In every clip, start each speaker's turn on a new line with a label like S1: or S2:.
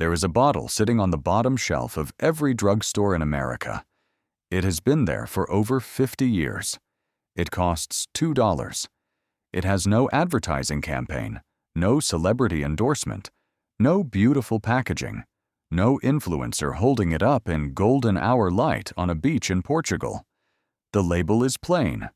S1: There is a bottle sitting on the bottom shelf of every drugstore in America. It has been there for over 50 years. It costs $2. It has no advertising campaign, no celebrity endorsement, no beautiful packaging, no influencer holding it up in golden hour light on a beach in Portugal. The label is plain.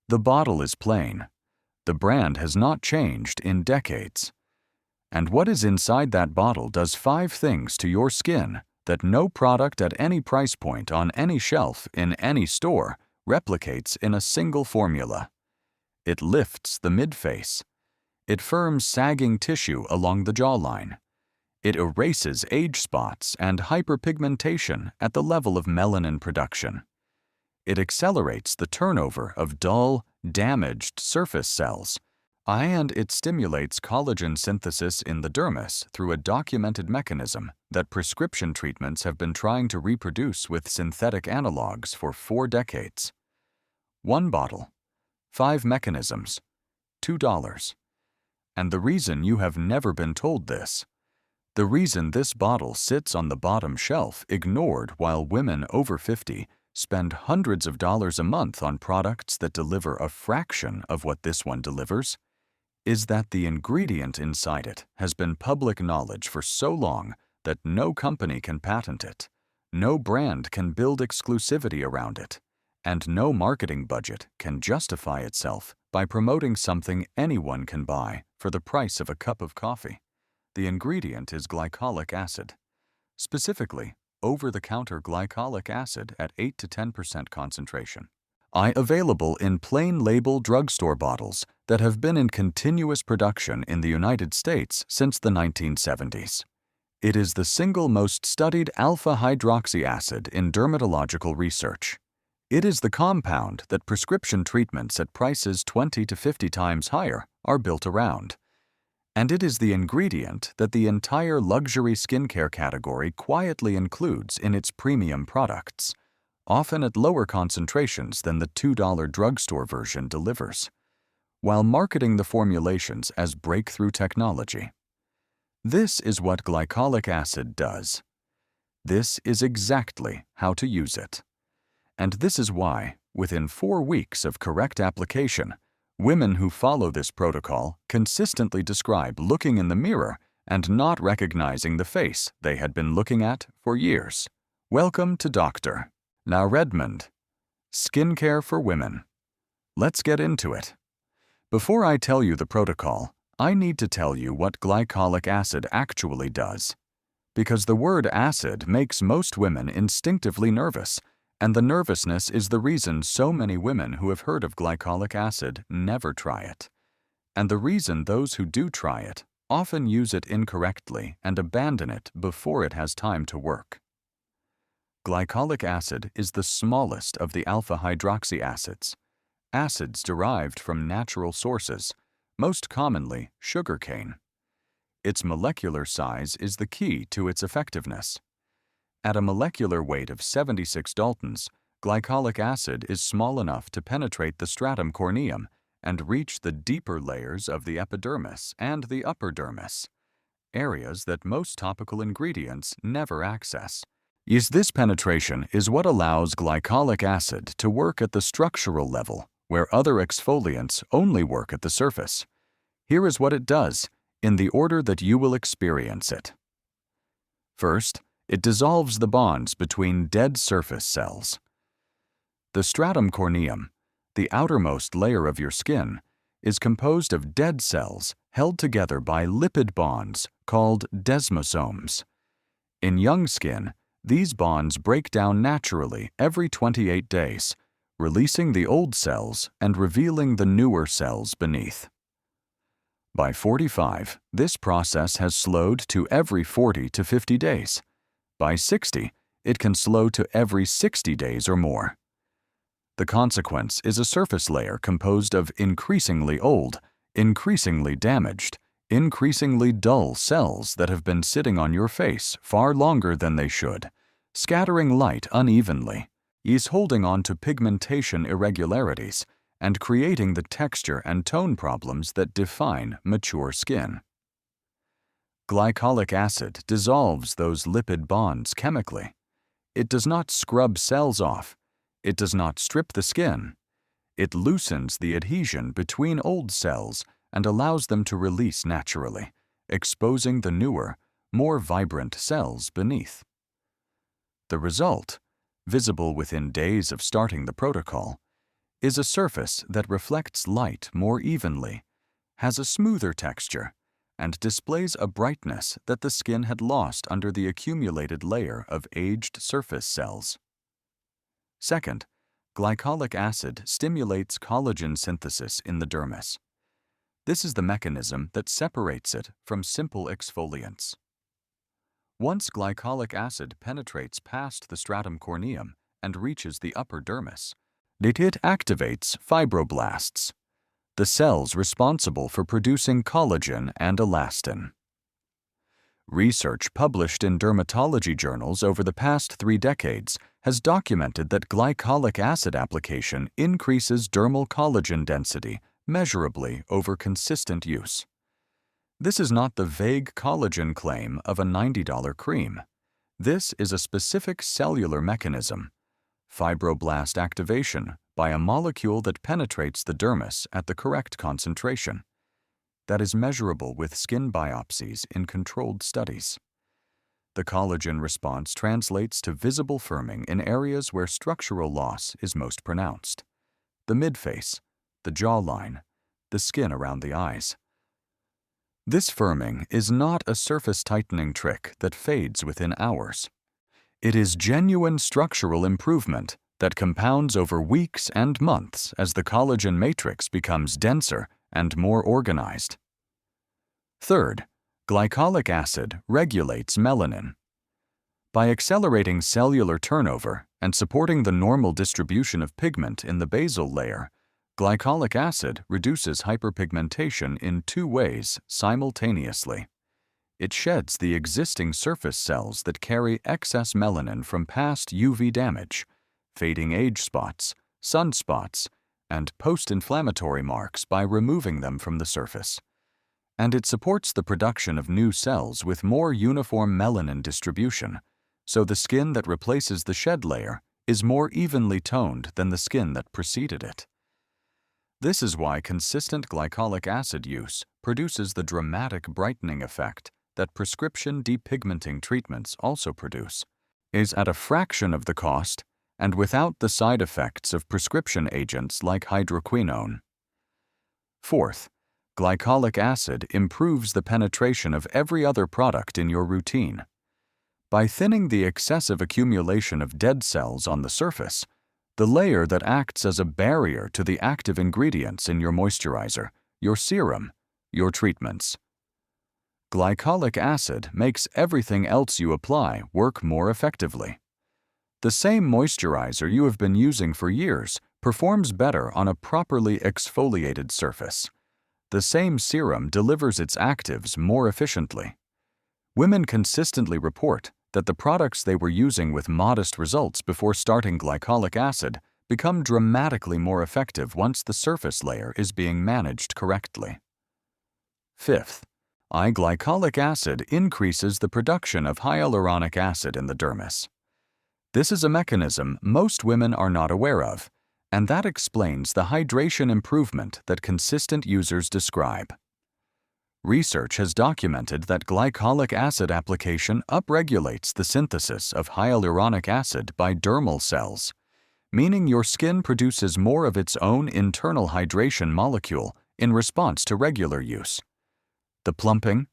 S1: The bottle is plain. The brand has not changed in decades. And what is inside that bottle does 5 things to your skin that no product at any price point on any shelf in any store replicates in a single formula. It lifts the midface. It firms sagging tissue along the jawline. It erases age spots and hyperpigmentation at the level of melanin production. It accelerates the turnover of dull, damaged surface cells, and it stimulates collagen synthesis in the dermis through a documented mechanism that prescription treatments have been trying to reproduce with synthetic analogs for 4 decades. 1 bottle, 5 mechanisms, $2. And the reason you have never been told this, the reason this bottle sits on the bottom shelf ignored while women over 50 spend hundreds of dollars a month on products that deliver a fraction of what this one delivers, is that the ingredient inside it has been public knowledge for so long that no company can patent it, no brand can build exclusivity around it, and no marketing budget can justify itself by promoting something anyone can buy for the price of a cup of coffee. The ingredient is glycolic acid, specifically over-the-counter glycolic acid at 8 to 10% concentration. Available in plain label drugstore bottles that have been in continuous production in the United States since the 1970s. It is the single most studied alpha-hydroxy acid in dermatological research. It is the compound that prescription treatments at prices 20 to 50 times higher are built around. And it is the ingredient that the entire luxury skincare category quietly includes in its premium products, often at lower concentrations than the $2 drugstore version delivers, while marketing the formulations as breakthrough technology. This is what glycolic acid does. This is exactly how to use it. And this is why, within 4 weeks of correct application, women who follow this protocol consistently describe looking in the mirror and not recognizing the face they had been looking at for years. Welcome to Dr. Now Redmond. Skincare for women. Let's get into it. Before I tell you the protocol, I need to tell you what glycolic acid actually does. Because the word acid makes most women instinctively nervous, and the nervousness is the reason so many women who have heard of glycolic acid never try it. And the reason those who do try it often use it incorrectly and abandon it before it has time to work. Glycolic acid is the smallest of the alpha-hydroxy acids, acids derived from natural sources, most commonly sugarcane. Its molecular size is the key to its effectiveness. At a molecular weight of 76 Daltons, glycolic acid is small enough to penetrate the stratum corneum and reach the deeper layers of the epidermis and the upper dermis, areas that most topical ingredients never access. This penetration is what allows glycolic acid to work at the structural level, where other exfoliants only work at the surface. Here is what it does, in the order that you will experience it. First, it dissolves the bonds between dead surface cells. The stratum corneum, the outermost layer of your skin, is composed of dead cells held together by lipid bonds called desmosomes. In young skin, these bonds break down naturally every 28 days, releasing the old cells and revealing the newer cells beneath. By 45, this process has slowed to every 40 to 50 days. By 60, it can slow to every 60 days or more. The consequence is a surface layer composed of increasingly old, increasingly damaged, increasingly dull cells that have been sitting on your face far longer than they should, scattering light unevenly, holding on to pigmentation irregularities, and creating the texture and tone problems that define mature skin. Glycolic acid dissolves those lipid bonds chemically. It does not scrub cells off. It does not strip the skin. It loosens the adhesion between old cells and allows them to release naturally, exposing the newer, more vibrant cells beneath. The result, visible within days of starting the protocol, is a surface that reflects light more evenly, has a smoother texture, and displays a brightness that the skin had lost under the accumulated layer of aged surface cells. Second, glycolic acid stimulates collagen synthesis in the dermis. This is the mechanism that separates it from simple exfoliants. Once glycolic acid penetrates past the stratum corneum and reaches the upper dermis, it activates fibroblasts, the cells responsible for producing collagen and elastin. Research published in dermatology journals over the past 3 decades has documented that glycolic acid application increases dermal collagen density measurably over consistent use. This is not the vague collagen claim of a $90 cream. This is a specific cellular mechanism, fibroblast activation by a molecule that penetrates the dermis at the correct concentration, that is measurable with skin biopsies in controlled studies. The collagen response translates to visible firming in areas where structural loss is most pronounced: the midface, the jawline, the skin around the eyes. This firming is not a surface tightening trick that fades within hours. It is genuine structural improvement that compounds over weeks and months as the collagen matrix becomes denser and more organized. Third, glycolic acid regulates melanin. By accelerating cellular turnover and supporting the normal distribution of pigment in the basal layer, glycolic acid reduces hyperpigmentation in 2 ways simultaneously. It sheds the existing surface cells that carry excess melanin from past UV damage, fading age spots, sunspots, and post-inflammatory marks by removing them from the surface. And it supports the production of new cells with more uniform melanin distribution, so the skin that replaces the shed layer is more evenly toned than the skin that preceded it. This is why consistent glycolic acid use produces the dramatic brightening effect that prescription depigmenting treatments also produce, is at a fraction of the cost, and without the side effects of prescription agents like hydroquinone. Fourth, glycolic acid improves the penetration of every other product in your routine. By thinning the excessive accumulation of dead cells on the surface, the layer that acts as a barrier to the active ingredients in your moisturizer, your serum, your treatments. Glycolic acid makes everything else you apply work more effectively. The same moisturizer you have been using for years performs better on a properly exfoliated surface. The same serum delivers its actives more efficiently. Women consistently report that the products they were using with modest results before starting glycolic acid become dramatically more effective once the surface layer is being managed correctly. Fifth, glycolic acid increases the production of hyaluronic acid in the dermis. This is a mechanism most women are not aware of, and that explains the hydration improvement that consistent users describe. Research has documented that glycolic acid application upregulates the synthesis of hyaluronic acid by dermal cells, meaning your skin produces more of its own internal hydration molecule in response to regular use. The plumping,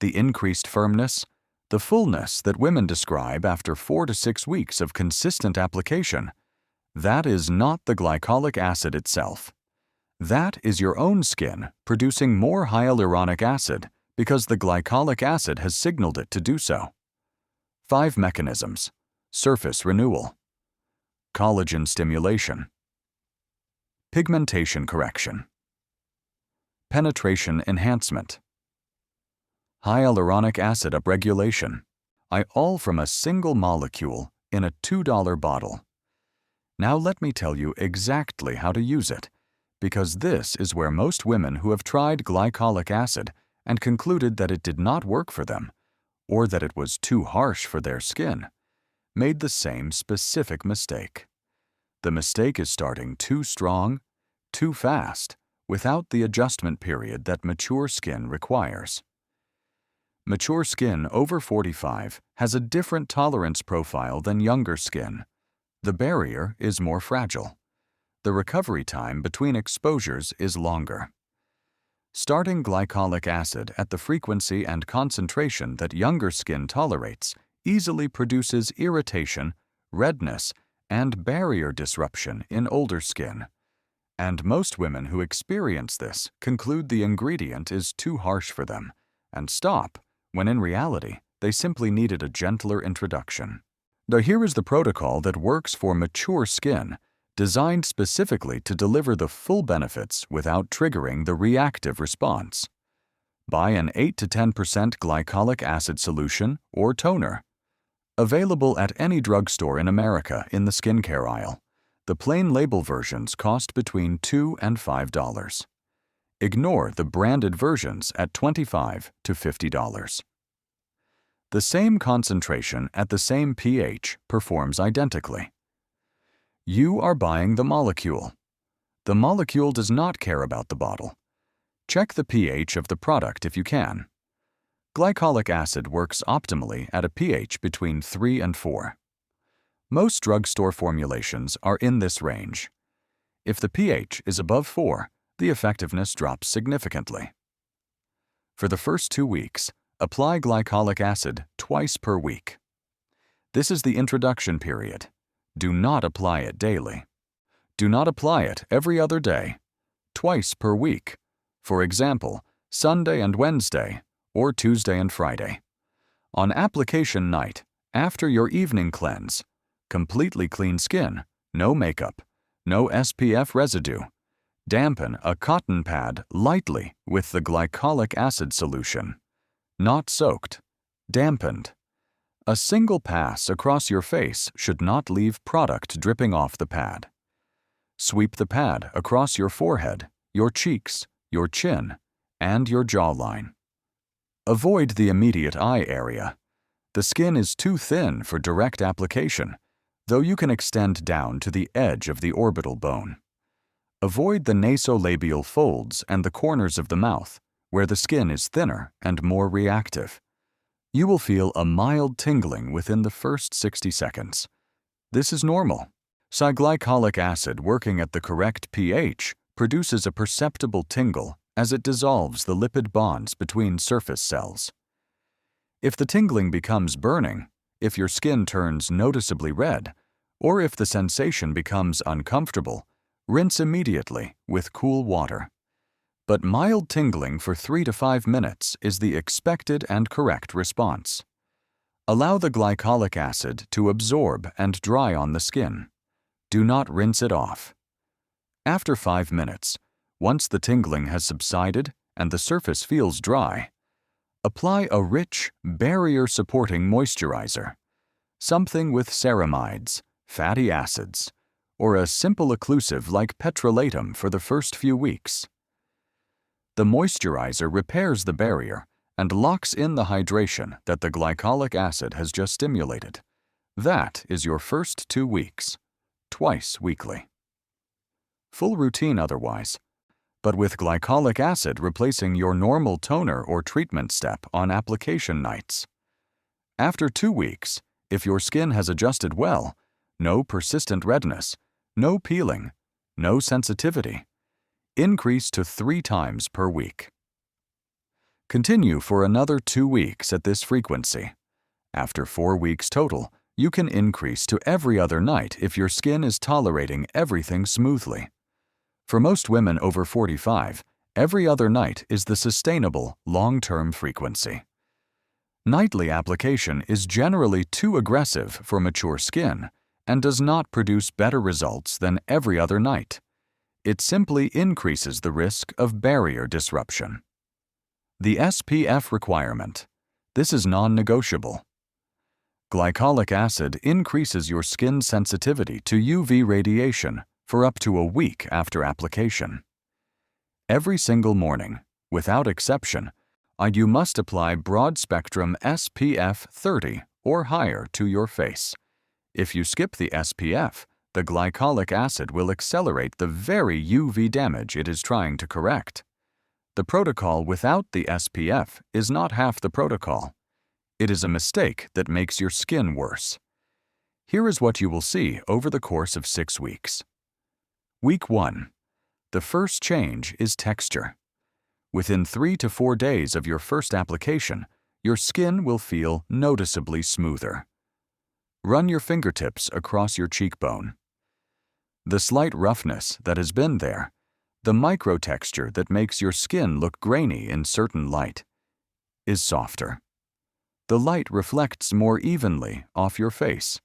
S1: the increased firmness, the fullness that women describe after 4 to 6 weeks of consistent application, that is not the glycolic acid itself. That is your own skin producing more hyaluronic acid because the glycolic acid has signaled it to do so. 5 mechanisms: surface renewal, collagen stimulation, pigmentation correction, penetration enhancement, hyaluronic acid upregulation, all from a single molecule in a $2 bottle. Now let me tell you exactly how to use it, because this is where most women who have tried glycolic acid and concluded that it did not work for them, or that it was too harsh for their skin, made the same specific mistake. The mistake is starting too strong, too fast, without the adjustment period that mature skin requires. Mature skin over 45 has a different tolerance profile than younger skin. The barrier is more fragile. The recovery time between exposures is longer. Starting glycolic acid at the frequency and concentration that younger skin tolerates easily produces irritation, redness, and barrier disruption in older skin. And most women who experience this conclude the ingredient is too harsh for them and stop, when in reality, they simply needed a gentler introduction. Now here is the protocol that works for mature skin, designed specifically to deliver the full benefits without triggering the reactive response. Buy an 8 to 10% glycolic acid solution or toner. Available at any drugstore in America in the skincare aisle. The plain label versions cost between $2 and $5. Ignore the branded versions at $25 to $50. The same concentration at the same pH performs identically. You are buying the molecule. The molecule does not care about the bottle. Check the pH of the product if you can. Glycolic acid works optimally at a pH between 3 and 4. Most drugstore formulations are in this range. If the pH is above 4, the effectiveness drops significantly. For the first 2 weeks, apply glycolic acid twice per week. This is the introduction period. Do not apply it daily. Do not apply it every other day. Twice per week. For example, Sunday and Wednesday, or Tuesday and Friday. On application night, after your evening cleanse, completely clean skin, no makeup, no SPF residue. Dampen a cotton pad lightly with the glycolic acid solution. Not soaked, dampened. A single pass across your face should not leave product dripping off the pad. Sweep the pad across your forehead, your cheeks, your chin, and your jawline. Avoid the immediate eye area. The skin is too thin for direct application, though you can extend down to the edge of the orbital bone. Avoid the nasolabial folds and the corners of the mouth, where the skin is thinner and more reactive. You will feel a mild tingling within the first 60 seconds. This is normal. Glycolic acid working at the correct pH produces a perceptible tingle as it dissolves the lipid bonds between surface cells. If the tingling becomes burning, if your skin turns noticeably red, or if the sensation becomes uncomfortable, rinse immediately with cool water. But mild tingling for 3 to 5 minutes is the expected and correct response. Allow the glycolic acid to absorb and dry on the skin. Do not rinse it off. After 5 minutes, once the tingling has subsided and the surface feels dry, apply a rich, barrier-supporting moisturizer, something with ceramides, fatty acids, or a simple occlusive like petrolatum for the first few weeks. The moisturizer repairs the barrier and locks in the hydration that the glycolic acid has just stimulated. That is your first 2 weeks, twice weekly. Full routine otherwise, but with glycolic acid replacing your normal toner or treatment step on application nights. After 2 weeks, if your skin has adjusted well, no persistent redness, no peeling, no sensitivity, increase to 3 times per week. Continue for another 2 weeks at this frequency. After 4 weeks total, you can increase to every other night if your skin is tolerating everything smoothly. For most women over 45, every other night is the sustainable, long-term frequency. Nightly application is generally too aggressive for mature skin and does not produce better results than every other night. It simply increases the risk of barrier disruption. The SPF requirement. This is non-negotiable. Glycolic acid increases your skin's sensitivity to UV radiation for up to a week after application. Every single morning, without exception, and you must apply broad-spectrum SPF 30 or higher to your face. If you skip the SPF, the glycolic acid will accelerate the very UV damage it is trying to correct. The protocol without the SPF is not half the protocol. It is a mistake that makes your skin worse. Here is what you will see over the course of 6 weeks. Week 1. The first change is texture. Within 3 to 4 days of your first application, your skin will feel noticeably smoother. Run your fingertips across your cheekbone. The slight roughness that has been there, the microtexture that makes your skin look grainy in certain light, is softer. The light reflects more evenly off your face.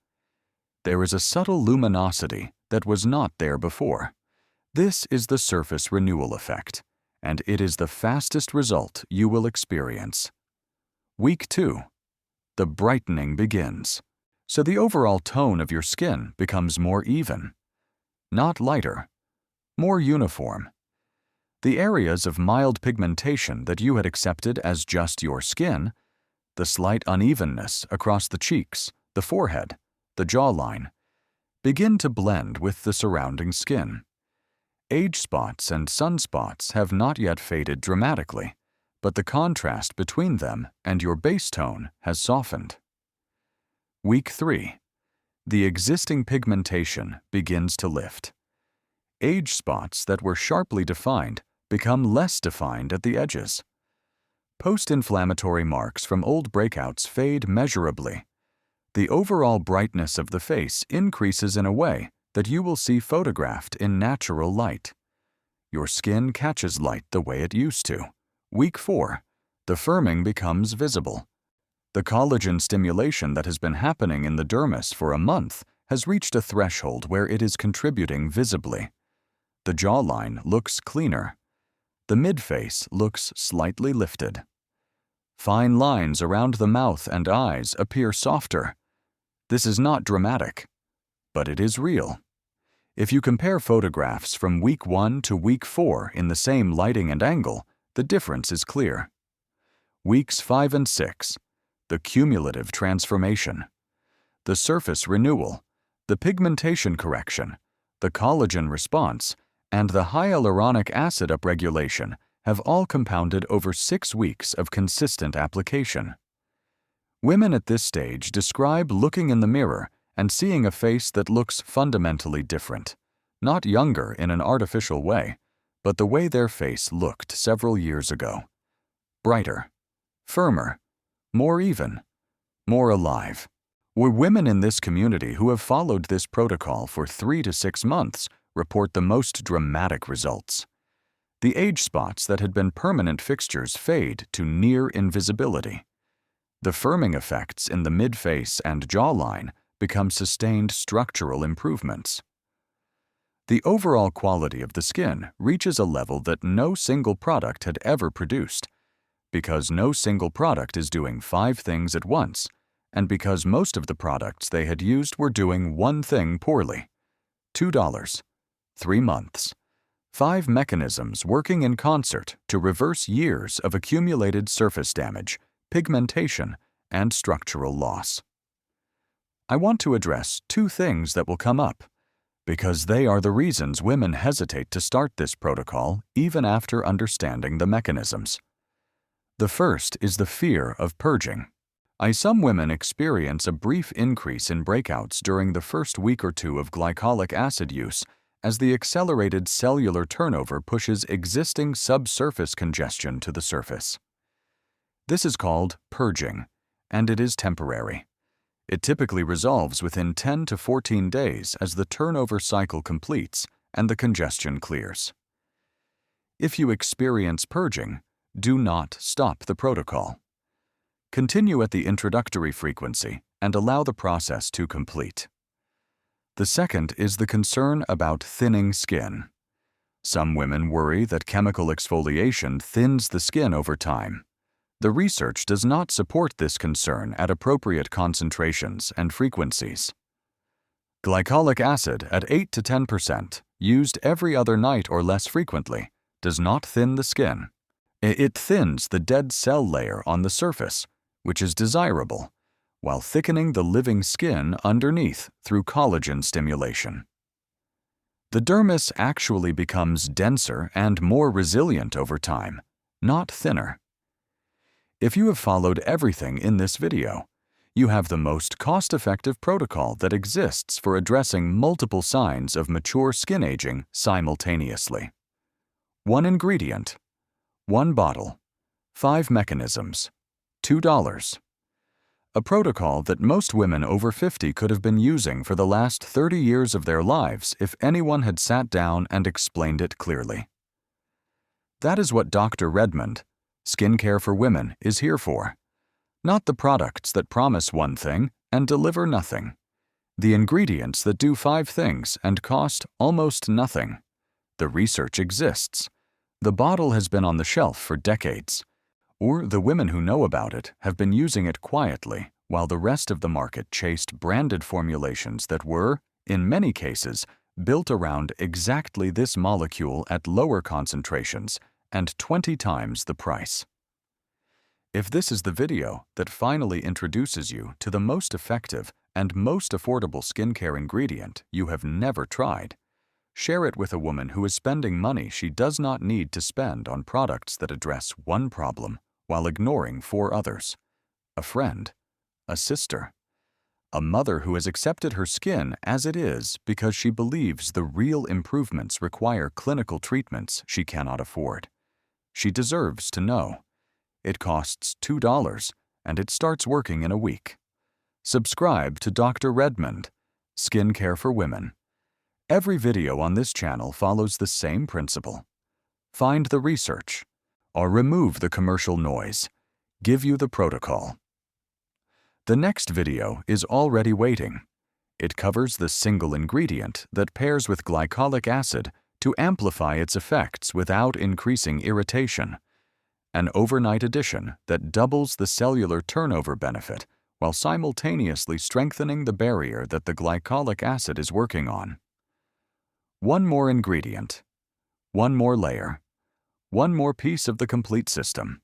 S1: There is a subtle luminosity that was not there before. This is the surface renewal effect, and it is the fastest result you will experience. Week 2. The brightening begins, so the overall tone of your skin becomes more even. Not lighter, more uniform. The areas of mild pigmentation that you had accepted as just your skin, the slight unevenness across the cheeks, the forehead, the jawline, begin to blend with the surrounding skin. Age spots and sunspots have not yet faded dramatically, but the contrast between them and your base tone has softened. Week 3. The existing pigmentation begins to lift. Age spots that were sharply defined become less defined at the edges. Post-inflammatory marks from old breakouts fade measurably. The overall brightness of the face increases in a way that you will see photographed in natural light. Your skin catches light the way it used to. Week 4. The firming becomes visible. The collagen stimulation that has been happening in the dermis for a month has reached a threshold where it is contributing visibly. The jawline looks cleaner. The midface looks slightly lifted. Fine lines around the mouth and eyes appear softer. This is not dramatic, but it is real. If you compare photographs from week 1 to week 4 in the same lighting and angle, the difference is clear. Weeks 5 and 6. The cumulative transformation. The surface renewal, the pigmentation correction, the collagen response, and the hyaluronic acid upregulation have all compounded over 6 weeks of consistent application. Women at this stage describe looking in the mirror and seeing a face that looks fundamentally different, not younger in an artificial way, but the way their face looked several years ago. Brighter, firmer, more even, more alive. Women in this community who have followed this protocol for 3 to 6 months report the most dramatic results. The age spots that had been permanent fixtures fade to near invisibility. The firming effects in the midface and jawline become sustained structural improvements. The overall quality of the skin reaches a level that no single product had ever produced, because no single product is doing 5 things at once, and because most of the products they had used were doing one thing poorly. $2, 3 months, 5 mechanisms working in concert to reverse years of accumulated surface damage, pigmentation, and structural loss. I want to address 2 things that will come up, because they are the reasons women hesitate to start this protocol even after understanding the mechanisms. The first is the fear of purging. Some women experience a brief increase in breakouts during the first week or 2 of glycolic acid use as the accelerated cellular turnover pushes existing subsurface congestion to the surface. This is called purging, and it is temporary. It typically resolves within 10 to 14 days as the turnover cycle completes and the congestion clears. If you experience purging, do not stop the protocol. Continue at the introductory frequency and allow the process to complete. The second is the concern about thinning skin. Some women worry that chemical exfoliation thins the skin over time. The research does not support this concern at appropriate concentrations and frequencies. Glycolic acid at 8 to 10%, used every other night or less frequently, does not thin the skin. It thins the dead cell layer on the surface, which is desirable, while thickening the living skin underneath through collagen stimulation. The dermis actually becomes denser and more resilient over time, not thinner. If you have followed everything in this video, you have the most cost-effective protocol that exists for addressing multiple signs of mature skin aging simultaneously. 1 ingredient, 1 bottle, 5 mechanisms, $2. A protocol that most women over 50 could have been using for the last 30 years of their lives if anyone had sat down and explained it clearly. That is what Dr. Redmond, Skincare for Women, is here for. Not the products that promise one thing and deliver nothing. The ingredients that do 5 things and cost almost nothing. The research exists. The bottle has been on the shelf for decades. Or the women who know about it have been using it quietly while the rest of the market chased branded formulations that were, in many cases, built around exactly this molecule at lower concentrations and 20 times the price. If this is the video that finally introduces you to the most effective and most affordable skincare ingredient you have never tried, share it with a woman who is spending money she does not need to spend on products that address one problem while ignoring 4 others. A friend, a sister, a mother who has accepted her skin as it is because she believes the real improvements require clinical treatments she cannot afford. She deserves to know. It costs $2 and it starts working in a week. Subscribe to Dr. Redmond, Skincare for Women. Every video on this channel follows the same principle. Find the research, or remove the commercial noise. Give you the protocol. The next video is already waiting. It covers the single ingredient that pairs with glycolic acid to amplify its effects without increasing irritation. An overnight addition that doubles the cellular turnover benefit while simultaneously strengthening the barrier that the glycolic acid is working on. 1 more ingredient, 1 more layer, 1 more piece of the complete system.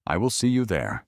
S1: I will see you there.